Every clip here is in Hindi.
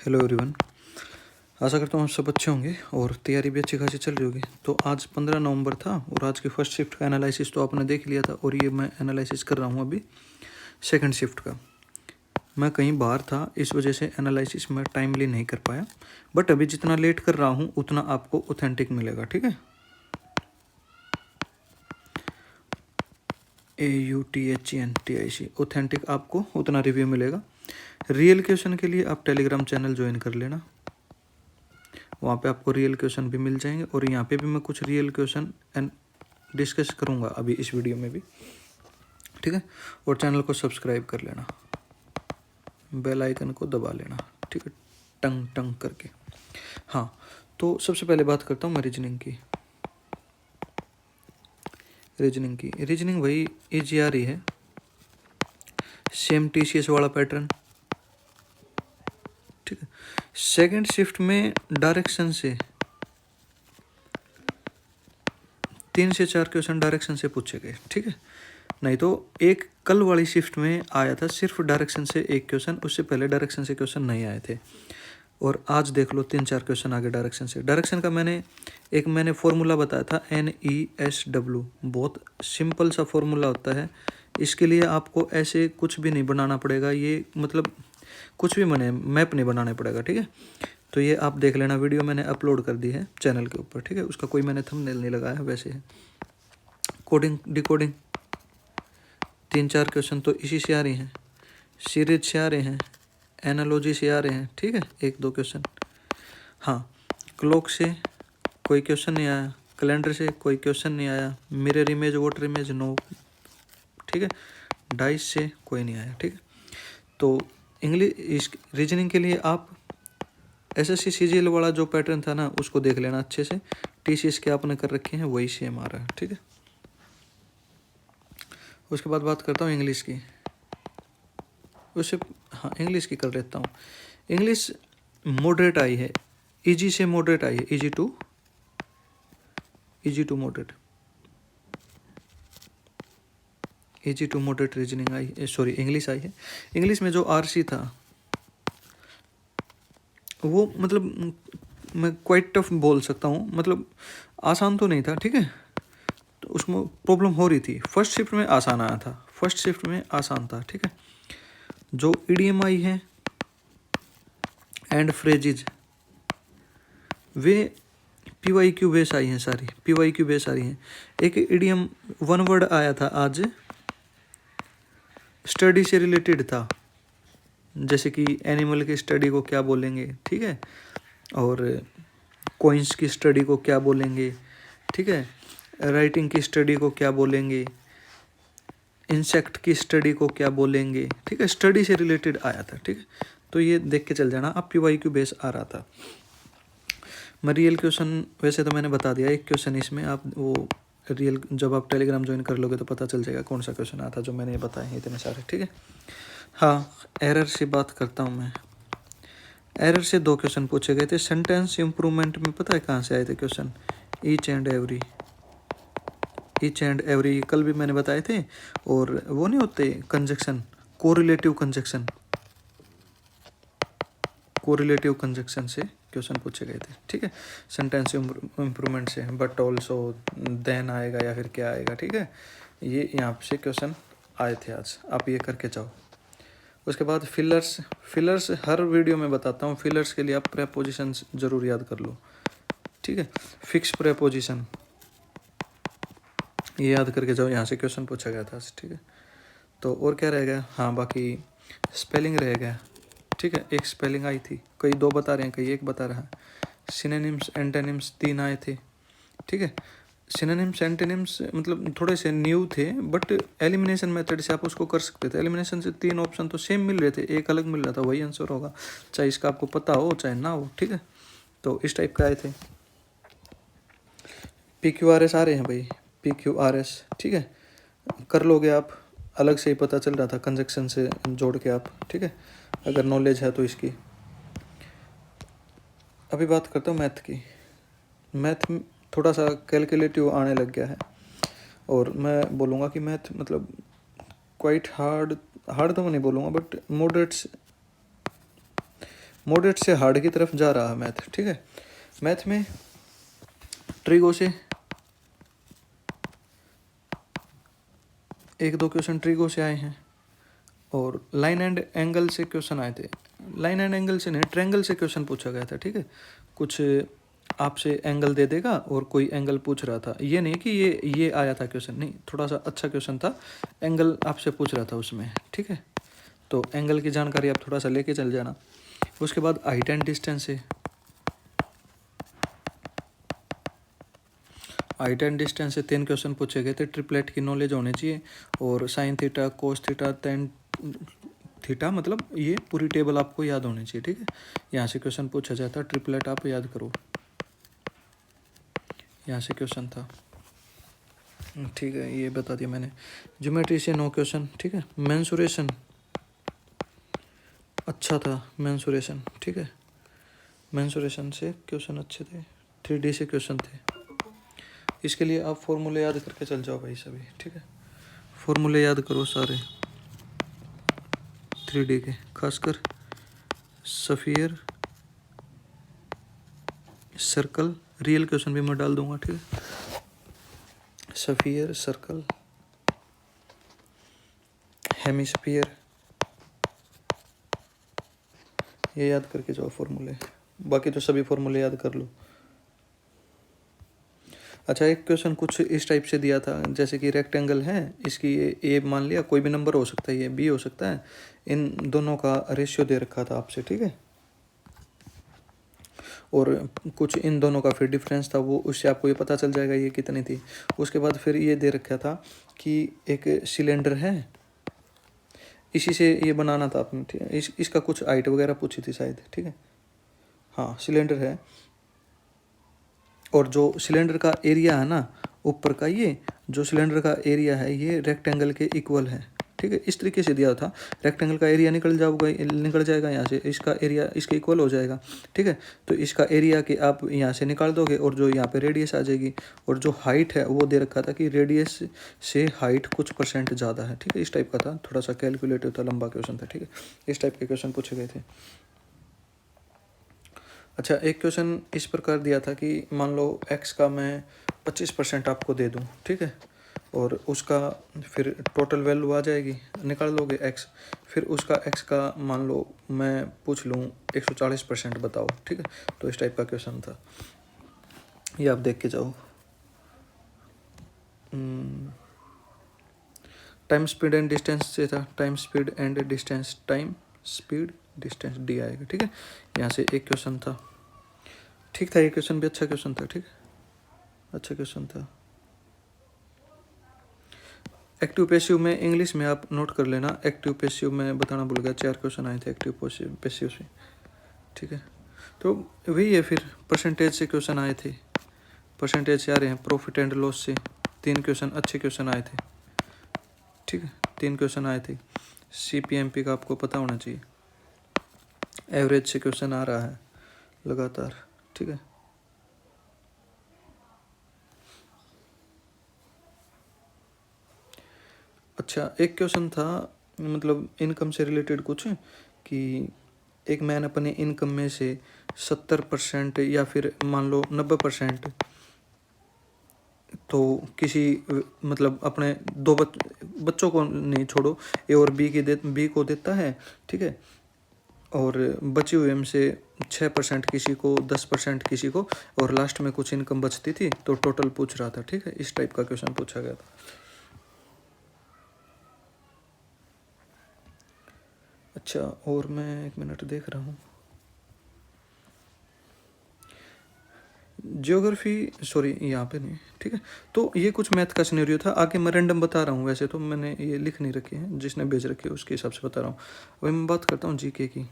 Hello everyone. आशा करता हूँ आप सब अच्छे होंगे और तैयारी भी अच्छी खासी चल रही होगी। तो आज 15 नवंबर था और आज की फर्स्ट शिफ्ट का एनालिसिस तो आपने देख लिया था और ये मैं एनालिसिस कर रहा हूँ अभी सेकंड शिफ्ट का। मैं कहीं बाहर था, इस वजह से एनालिसिस में टाइमली नहीं कर पाया, बट अभी जितना लेट कर रहा हूँ उतना आपको ऑथेंटिक मिलेगा। ठीक है, AUTHENTIC ऑथेंटिक आपको उतना रिव्यू मिलेगा। रियल क्वेश्चन के लिए आप टेलीग्राम चैनल ज्वाइन कर लेना, वहाँ पे आपको रियल क्वेश्चन भी मिल जाएंगे और यहाँ पे भी मैं कुछ रियल क्वेश्चन एंड डिस्कस करूँगा अभी इस वीडियो में भी। ठीक है, और चैनल को सब्सक्राइब कर लेना, बेल आइकन को दबा लेना। ठीक है, टंग टंग करके। हाँ, तो सबसे पहले बात करता हूँ मैं रीजनिंग की। रीजनिंग वही इजी आ रही है, सेम TCS वाला पैटर्न। ठीक है, सेकंड शिफ्ट में डायरेक्शन से 3 से 4 क्वेश्चन डायरेक्शन से पूछे गए। ठीक है, नहीं तो एक कल वाली शिफ्ट में आया था सिर्फ डायरेक्शन से एक क्वेश्चन, उससे पहले डायरेक्शन से क्वेश्चन नहीं आए थे। और आज देख लो 3-4 क्वेश्चन आ गए डायरेक्शन से। डायरेक्शन का मैंने फॉर्मूला बताया था, NESW। बहुत सिंपल सा फॉर्मूला होता है, इसके लिए आपको ऐसे कुछ भी नहीं बनाना पड़ेगा। ये मतलब कुछ भी मैप नहीं बनाना पड़ेगा। ठीक है, तो ये आप देख लेना, वीडियो मैंने अपलोड कर दी है चैनल के ऊपर। ठीक है, उसका कोई मैंने थंबनेल नहीं लगाया, वैसे है। कोडिंग डिकोडिंग 3-4 क्वेश्चन तो इसी से आ रही हैं, सीरीज से आ रहे हैं, एनालॉजी से आ रहे हैं। ठीक है, 1-2 क्वेश्चन। हाँ, क्लॉक से कोई क्वेश्चन नहीं आया, कैलेंडर से कोई क्वेश्चन नहीं आया, mirror image water image no. ठीक है, डाइस से कोई नहीं आया। ठीक है, तो इंग्लिश रीजनिंग के लिए आप SSC CGL वाला जो पैटर्न था ना, उसको देख लेना अच्छे से। TCS के आपने कर रखे हैं वही सेम आ रहा है। ठीक है, उसके बाद बात करता हूँ इंग्लिश की। हाँ, इंग्लिश की कर लेता हूँ। इंग्लिश मॉडरेट आई है, इजी से मॉडरेट आई है, easy to moderate, easy to moderate reasoning आई, सॉरी इंग्लिश आई है। इंग्लिश में जो RC था वो मतलब मैं क्वाइट टफ बोल सकता हूँ, मतलब आसान तो नहीं था। ठीक है, तो उसमें प्रॉब्लम हो रही थी। फर्स्ट शिफ्ट में आसान आया था, फर्स्ट शिफ्ट में आसान था। ठीक है, जो इडियम आई है and phrases way PYQ base आई हैं, सारी PYQ बेस आ रही हैं। एक इडियम 1 वर्ड आया था आज, स्टडी से रिलेटेड था, जैसे कि एनिमल की स्टडी को क्या बोलेंगे। ठीक है, और कॉइन्स की स्टडी को क्या बोलेंगे। ठीक है, राइटिंग की स्टडी को क्या बोलेंगे, इंसेक्ट की स्टडी को क्या बोलेंगे। ठीक है, स्टडी से रिलेटेड आया था। ठीक है, तो ये देख के चल जाना, अब PYQ बेस आ रहा था। मैं रियल क्वेश्चन वैसे तो मैंने बता दिया, एक क्वेश्चन इसमें आप वो रियल जब आप टेलीग्राम ज्वाइन कर लोगे तो पता चल जाएगा कौन सा क्वेश्चन आया था जो मैंने बताए हैं इतने सारे। ठीक है, हाँ, एरर से बात करता हूँ मैं। एरर से 2 क्वेश्चन पूछे गए थे। सेंटेंस इम्प्रूवमेंट में पता है कहाँ से आए थे क्वेश्चन? ईच एंड एवरी कल भी मैंने बताए थे। और वो नहीं होते कंजक्शन, कोरिलेटिव कंजक्शन से क्वेश्चन पूछे गए थे। ठीक है, सेंटेंस इम्प्रूवमेंट से, बट ऑल्सो, देन आएगा या फिर क्या आएगा। ठीक है, ये यहाँ से क्वेश्चन आए थे आज, आप ये करके जाओ। उसके बाद फिलर्स हर वीडियो में बताता हूँ। फिलर्स के लिए आप प्रेपोजिशंस जरूर याद कर लो। ठीक है, फिक्स प्रेपोजिशन ये याद करके जाओ, यहाँ से क्वेश्चन पूछा गया था। ठीक है, तो और क्या रह गया? हाँ, बाकी स्पेलिंग रह गया। ठीक है, एक स्पेलिंग आई थी, कई 2 बता रहे हैं, कई 1 बता रहा है। सिनोनिम्स एंटोनिम्स 3 आए थे। ठीक है, सिनोनिम्स एंटोनिम्स मतलब थोड़े से न्यू थे, बट एलिमिनेशन मेथड से आप उसको कर सकते थे। एलिमिनेशन से 3 ऑप्शन तो सेम मिल रहे थे, एक अलग मिल रहा था, वही आंसर होगा, चाहे इसका आपको पता हो चाहे ना हो। ठीक है, तो इस टाइप का आए थे। PQRS आ रहे हैं भाई, PQRS। ठीक है, कर लोगे आप, अलग से ही पता चल रहा था कंजक्शन से जोड़ के आप। ठीक है, अगर नॉलेज है तो इसकी। अभी बात करता हूँ मैथ की। मैथ थोड़ा सा कैलकुलेटिव आने लग गया है, और मैं बोलूँगा कि मैथ मतलब क्वाइट हार्ड तो मैं नहीं बोलूँगा, बट मॉडरेट से हार्ड की तरफ जा रहा है मैथ, ठीक है। मैथ में ट्रिगो से एक दो क्वेश्चन ट्रिगो से आए हैं, और लाइन एंड एंगल से क्वेश्चन आए थे। लाइन एंड एंगल से नहीं, ट्रायंगल से क्वेश्चन पूछा गया था, ठीक है। कुछ आपसे एंगल दे देगा और कोई एंगल पूछ रहा था, ये नहीं कि ये आया था क्वेश्चन, नहीं, थोड़ा सा अच्छा क्वेश्चन था, एंगल आपसे पूछ रहा था उसमें, ठीक है। तो एंगल की जानकारी आप थोड़ा सा लेके चल जाना। उसके बाद हाइट एंड डिस्टेंस है, हाइट एंड डिस्टेंस से 3 क्वेश्चन पूछे गए थे, ट्रिपलेट की नॉलेज होनी चाहिए, और sine theta, cos theta, tan theta, मतलब ये पूरी टेबल आपको याद होनी चाहिए, ठीक है। यहाँ से क्वेश्चन पूछा जाता है, ट्रिपलेट आप याद करो, यहाँ से क्वेश्चन था, ठीक है, ये बता दिया मैंने। ज्योमेट्री से 9 क्वेश्चन, ठीक है। मेंसुरेशन अच्छा था, मेंसुरेशन, ठीक है, मेंसुरेशन से क्वेश्चन अच्छे थे, 3D से क्वेश्चन थे। इसके लिए आप फॉर्मूले याद करके चल जाओ भाई सभी, ठीक है, फॉर्मूले याद करो सारे 3D के, खासकर सफियर, सर्कल, रियल क्वेश्चन भी मैं डाल दूंगा, ठीक है। सफियर, सर्कल, हेमिस्फीयर, ये याद करके जाओ फॉर्मूले, बाकी तो सभी फॉर्मूले याद कर लो। अच्छा, एक क्वेश्चन कुछ इस टाइप से दिया था, जैसे कि रेक्टेंगल है, इसकी ए मान लिया, कोई भी नंबर हो सकता है, ये बी हो सकता है, इन दोनों का रेशियो दे रखा था आपसे, ठीक है। और कुछ इन दोनों का फिर डिफरेंस था, वो उससे आपको ये पता चल जाएगा ये कितनी थी। उसके बाद फिर ये दे रखा था कि एक सिलेंडर है, इसी से ये बनाना था आपने, ठीक है। इसका कुछ हाइट वगैरह पूछी थी शायद, ठीक है। हाँ, सिलेंडर है, और जो सिलेंडर का एरिया है ना ऊपर का, ये जो सिलेंडर का एरिया है ये रेक्टेंगल के इक्वल है, ठीक है। इस तरीके से दिया था, रेक्टेंगल का एरिया निकल जाएगा यहाँ से, इसका एरिया इसके इक्वल हो जाएगा, ठीक है। तो इसका एरिया के आप यहाँ से निकाल दोगे, और जो यहाँ पे रेडियस आ जाएगी, और जो हाइट है वो दे रखा था कि रेडियस से हाइट कुछ % ज़्यादा है, ठीक है। इस टाइप का था, थोड़ा सा कैलकुलेटिव था, लंबा क्वेश्चन था, ठीक है। इस टाइप के क्वेश्चन पूछे गए थे। अच्छा, एक क्वेश्चन इस प्रकार दिया था कि मान लो x का मैं 25% आपको दे दूं, ठीक है, और उसका फिर टोटल वैल्यू आ जाएगी, निकाल लोगे x, फिर उसका x का मान लो मैं पूछ लूँ 140% बताओ, ठीक है। तो इस टाइप का क्वेश्चन था, ये आप देख के जाओ। टाइम स्पीड एंड डिस्टेंस से था, time speed and distance, time speed distance D आएगा, ठीक है। यहाँ से एक क्वेश्चन था, ठीक था, ये क्वेश्चन भी अच्छा क्वेश्चन था, ठीक है, अच्छा क्वेश्चन था। एक्टिव पैसिव में इंग्लिश में आप नोट कर लेना, एक्टिव पैसिव में बताना भूल गया, 4 क्वेश्चन आए थे एक्टिव पैसिव से, ठीक है। तो वही है, फिर परसेंटेज से क्वेश्चन आए थे, परसेंटेज से आ रहे हैं, प्रॉफिट एंड लॉस से 3 क्वेश्चन अच्छे क्वेश्चन आए थे, ठीक है, 3 क्वेश्चन आए थे। CPMP का आपको पता होना चाहिए, एवरेज से क्वेश्चन आ रहा है लगातार, ठीक है। अच्छा, एक क्वेश्चन था मतलब इनकम से रिलेटेड कुछ, कि एक मैन अपने इनकम में से 70% या फिर मान लो 90%, तो किसी मतलब अपने 2 बच्चों को नहीं छोड़ो, ए और बी को देता है, ठीक है, और बची हुई में से 6% किसी को, 10% किसी को, और लास्ट में कुछ इनकम बचती थी, तो टोटल पूछ रहा था, ठीक है। इस टाइप का क्वेश्चन पूछा गया था। अच्छा, और मैं 1 मिनट देख रहा हूँ, जियोग्राफी, सॉरी यहाँ पे नहीं, ठीक है। तो ये कुछ मैथ का सिनेरियो था, आगे मैं रैंडम बता रहा हूँ, वैसे तो मैंने ये लिख नहीं रखे हैं, जिसने भेज रखे है उसके हिसाब से बता रहा हूँ। अभी मैं बात करता हूँ जीके की।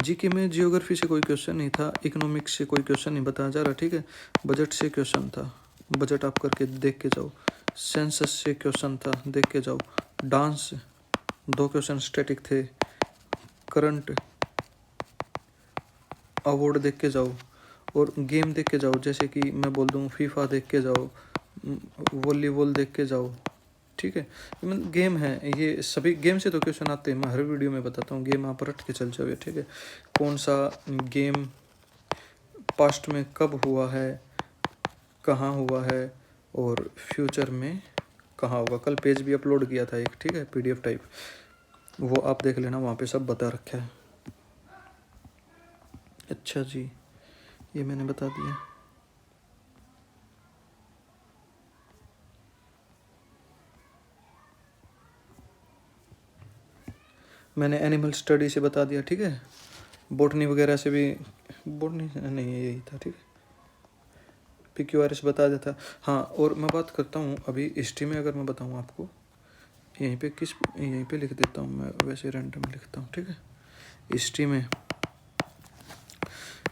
जीके में जियोग्राफी से कोई क्वेश्चन नहीं था, इकोनॉमिक्स से कोई क्वेश्चन नहीं बताया जा रहा, ठीक है। बजट से क्वेश्चन था, बजट आप करके देख के जाओ। सेंसस से क्वेश्चन था, देख के जाओ। डांस 2 क्वेश्चन स्टैटिक थे। करंट अवार्ड देख के जाओ, और गेम देख के जाओ, जैसे कि मैं बोल दूँ फीफा देख के जाओ, वॉलीबॉल देख के जाओ, ठीक है। गेम है, ये सभी गेम से तो क्वेश्चन आते हैं, मैं हर वीडियो में बताता हूँ, गेम आप रट के चल जाओगे, ठीक है। कौन सा गेम पास्ट में कब हुआ है, कहाँ हुआ है, और फ्यूचर में कहाँ होगा। कल पेज भी अपलोड किया था एक, ठीक है, PDF टाइप, वो आप देख लेना, वहाँ पे सब बता रखा है। अच्छा जी, ये मैंने बता दिया। मैंने एनिमल स्टडी से बता दिया, ठीक है। बॉटनी वगैरह से भी, बॉटनी नहीं यही था, ठीक है। PQRS बता देता। हाँ, और मैं बात करता हूँ अभी हिस्ट्री में, अगर मैं बताऊँ आपको, यहीं पे लिख देता हूँ मैं, वैसे रैंडम लिखता हूँ, ठीक है।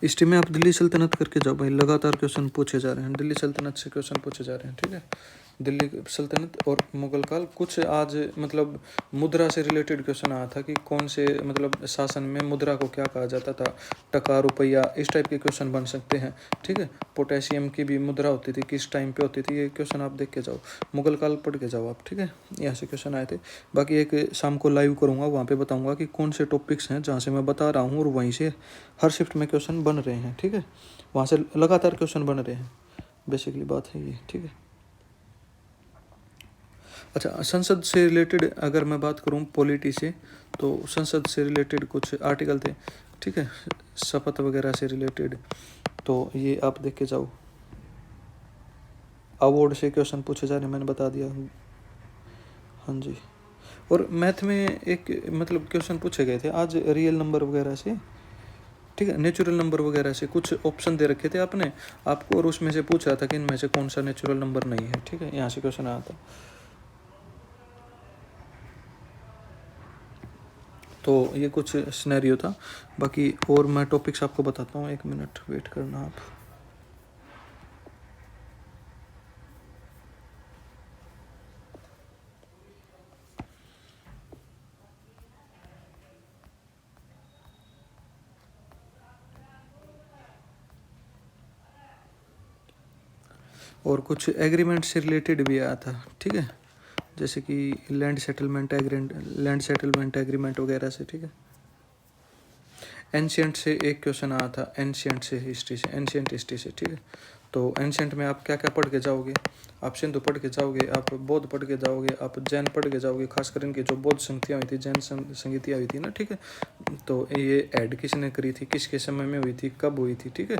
हिस्ट्री में आप दिल्ली सल्तनत करके जाओ भाई, लगातार क्वेश्चन पूछे जा रहे हैं, दिल्ली सल्तनत से क्वेश्चन पूछे जा रहे हैं, ठीक है। दिल्ली सल्तनत और मुगल काल, कुछ आज मतलब मुद्रा से रिलेटेड क्वेश्चन आया था कि कौन से मतलब शासन में मुद्रा को क्या कहा जाता था, टका, रुपया, इस टाइप के क्वेश्चन बन सकते हैं, ठीक है। पोटेशियम की भी मुद्रा होती थी, किस टाइम पे होती थी, ये क्वेश्चन आप देख के जाओ, मुगल काल पढ़ के जाओ आप, ठीक है। यहाँ से क्वेश्चन आए थे। बाकी एक शाम को लाइव करूँगा, वहाँ पे बताऊँगा कि कौन से टॉपिक्स हैं जहाँ से मैं बता रहा हूँ, और वहीं से हर शिफ्ट में क्वेश्चन बन रहे हैं, ठीक है। वहाँ से लगातार क्वेश्चन बन रहे हैं, बेसिकली बात है ये, ठीक है। अच्छा, संसद से रिलेटेड अगर मैं बात करूं पॉलिटी से, तो संसद से रिलेटेड कुछ आर्टिकल थे, ठीक है, शपथ वगैरह से रिलेटेड, तो ये आप देख के जाओ। अवार्ड से क्वेश्चन पूछे जा रहे हैं, मैंने बता दिया। हाँ जी। और मैथ में एक मतलब क्वेश्चन पूछे गए थे आज, रियल नंबर वगैरह से, ठीक है, नेचुरल नंबर वगैरह से कुछ ऑप्शन दे रखे थे आपने आपको, और उसमें से पूछ रहा था कि इनमें से कौन सा नेचुरल नंबर नहीं है, ठीक है। यहाँ से क्वेश्चन आया था। तो ये कुछ सिनेरियो था। बाकी और मैं टॉपिक्स आपको बताता हूँ, 1 मिनट वेट करना आप। और कुछ एग्रीमेंट से रिलेटेड भी आया था, ठीक है, जैसे कि लैंड सेटलमेंट एग्रीमेंट वगैरह से, ठीक है। एंशियंट से एक क्वेश्चन आया था, एंशियंट हिस्ट्री से, ठीक है। तो एंशियंट में आप क्या क्या पढ़ के जाओगे, आप सिंधु पढ़ के जाओगे, आप बौद्ध पढ़ के जाओगे, आप जैन पढ़ के जाओगे, खासकर इनकी जो बौद्ध संगतियाँ हुई थी, जैन संगतियाँ हुई थी ना, ठीक है। तो ये ऐड किसने करी थी, किसके समय में हुई थी, कब हुई थी, ठीक है।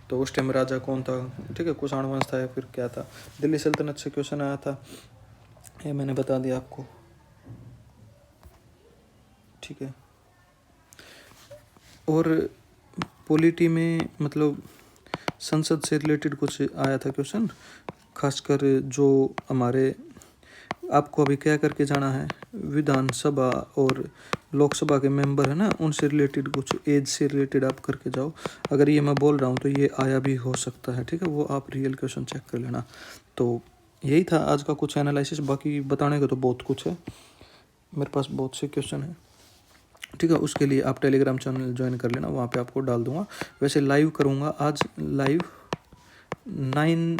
तो उस टाइम राजा कौन था, ठीक है, कुषाण वंश था या फिर क्या था। दिल्ली सल्तनत से क्वेश्चन आया था, ये मैंने बता दिया आपको, ठीक है। और पॉलिटी में मतलब संसद से रिलेटेड कुछ आया था क्वेश्चन, खासकर जो हमारे आपको अभी क्या करके जाना है, विधानसभा और लोकसभा के मेंबर है ना, उनसे रिलेटेड कुछ एज से रिलेटेड आप करके जाओ। अगर ये मैं बोल रहा हूँ तो ये आया भी हो सकता है, ठीक है, वो आप रियल क्वेश्चन चेक कर लेना। तो यही था आज का कुछ एनालिसिस, बाकी बताने का तो बहुत कुछ है, मेरे पास बहुत से क्वेश्चन है, ठीक है। उसके लिए आप टेलीग्राम चैनल ज्वाइन कर लेना, वहाँ पे आपको डाल दूंगा। वैसे लाइव करूँगा आज, लाइव 9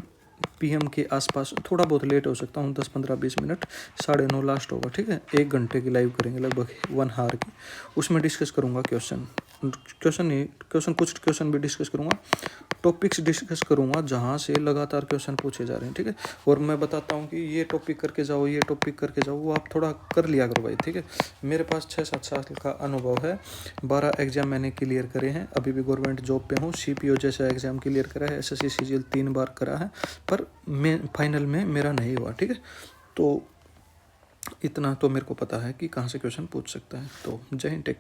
PM के आसपास, थोड़ा बहुत लेट हो सकता हूँ, 10, 15, 20 मिनट, 9:30 लास्ट होगा, ठीक है। 1 घंटे की लाइव करेंगे, लगभग 1 आवर की। उसमें डिस्कस करूँगा क्वेश्चन कुछ क्वेश्चन भी डिस्कस करूँगा, टॉपिक्स डिस्कस करूँगा जहाँ से लगातार क्वेश्चन पूछे जा रहे हैं, ठीक है। और मैं बताता हूँ कि ये टॉपिक करके जाओ, ये टॉपिक करके जाओ, वो आप थोड़ा कर लिया करो भाई, ठीक है। मेरे पास 6-7 साल का अनुभव है, 12 एग्जाम मैंने क्लियर करे हैं, अभी भी गवर्नमेंट जॉब पे हूँ। CPO जैसा एग्जाम क्लियर करा है, SSC CGL 3 बार करा है, पर मैं फाइनल में मेरा नहीं हुआ, ठीक है। तो इतना तो मेरे को पता है कि कहाँ से क्वेश्चन पूछ सकता है। तो जय हिंद, टेक केयर।